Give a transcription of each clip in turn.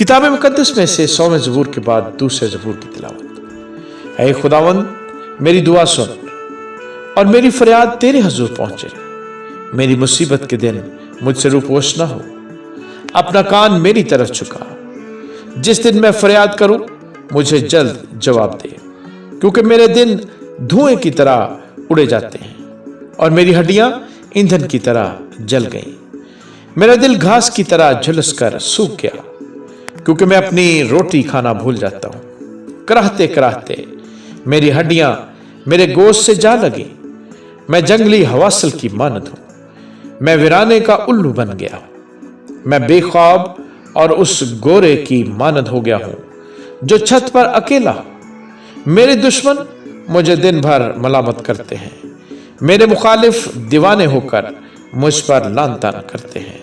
किताब मुकद्दस में से 100वें ज़बूर के बाद दूसरे ज़बूर की तिलावत। ऐ खुदावंद, मेरी दुआ सुन और मेरी फरियाद तेरे हजूर पहुंचे। मेरी मुसीबत के दिन मुझसे रूपोश न हो, अपना कान मेरी तरफ झुका। जिस दिन मैं फरियाद करूं, मुझे जल्द जवाब दे, क्योंकि मेरे दिन धुएं की तरह उड़े जाते हैं और मेरी हड्डियां ईंधन की तरह जल गईं। मेरा दिल घास की तरह झुलस कर सूख गया, क्योंकि मैं अपनी रोटी खाना भूल जाता हूँ। कराहते कराहते मेरी हड्डियां मेरे गोश्त से जा लगी। मैं जंगली हवासल की मानद हूँ, मैं वीराने का उल्लू बन गया। मैं बेख्वाब और उस गोरे की मानद हो गया हूँ जो छत पर अकेला। मेरे दुश्मन मुझे दिन भर मलामत करते हैं, मेरे मुखालिफ दीवाने होकर मुझ पर लान तान करते हैं,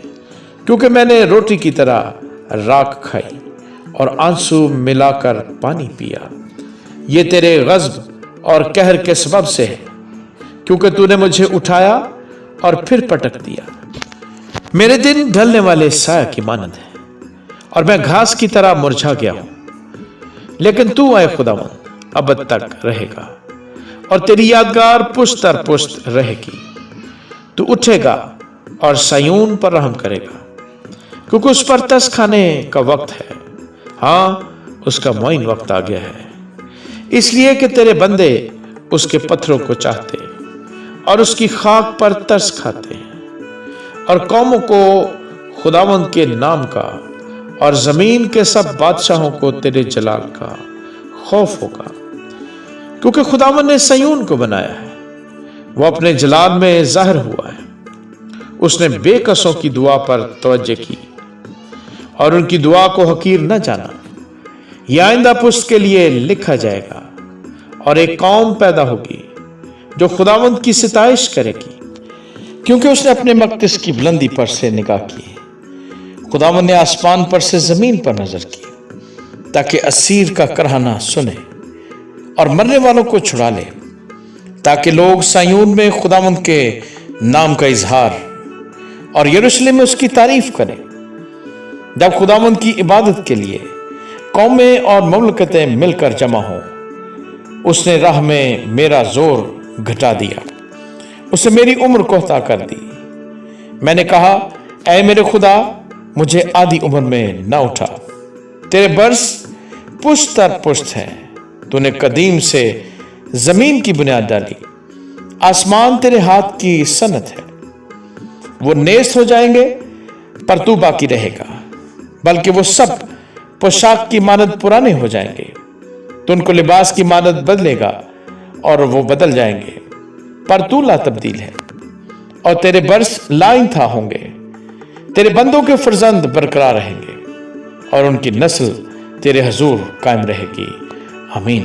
क्योंकि मैंने रोटी की तरह राख खाई और आंसू मिलाकर पानी पिया। ये तेरे गज़ब और कहर के सबब से है, क्योंकि तूने मुझे उठाया और फिर पटक दिया। मेरे दिन ढलने वाले साया की मानद है और मैं घास की तरह मुरझा गया हूं। लेकिन तू ऐ खुदावंद अब तक रहेगा और तेरी यादगार पुश्त दर पुश्त रहेगी। तू उठेगा और सयून पर रहम करेगा, क्योंकि उस पर तस खाने का वक्त है। हाँ, उसका मुईन वक्त आ गया है, इसलिए कि तेरे बंदे उसके पत्थरों को चाहते और उसकी खाक पर तरस खाते हैं। और कौमों को खुदावंद के नाम का और जमीन के सब बादशाहों को तेरे जलाल का खौफ होगा, क्योंकि खुदावंद ने सयून को बनाया है, वो अपने जलाल में जाहिर हुआ है। उसने बेकसों की दुआ पर तवज्जो की और उनकी दुआ को हकीर न जाना। यह आइंदा पुश्त के लिए लिखा जाएगा और एक कौम पैदा होगी जो खुदावंद की सिताइश करेगी, क्योंकि उसने अपने मक़दस की बुलंदी पर से निगाह की। खुदावंद ने आसमान पर से जमीन पर नजर की, ताकि असीर का कराहना सुने और मरने वालों को छुड़ा ले, ताकि लोग सायून में खुदावंद के नाम का इजहार और यरूशलेम में उसकी तारीफ करें। जब खुदावंद की इबादत के लिए कौमें और ममलकतें मिलकर जमा हों, उसने राह में मेरा जोर घटा दिया, उसने मेरी उम्र कोहता कर दी। मैंने कहा, ऐ मेरे खुदा, मुझे आधी उम्र में न उठा। तेरे बरस पुश्त दर पुश्त हैं, तूने कदीम से जमीन की बुनियाद डाली। आसमान तेरे हाथ की सनत है। वो नेस्त हो जाएंगे पर तू बाकी रहेगा, बल्कि वो सब पोशाक की मानद पुराने हो जाएंगे। तो उनको लिबास की मानद बदलेगा और वो बदल जाएंगे, पर तू ला तब्दील है और तेरे बरस लाइंथा होंगे। तेरे बंदों के फर्जंद बरकरार रहेंगे और उनकी नस्ल तेरे हजूर कायम रहेगी। आमीन।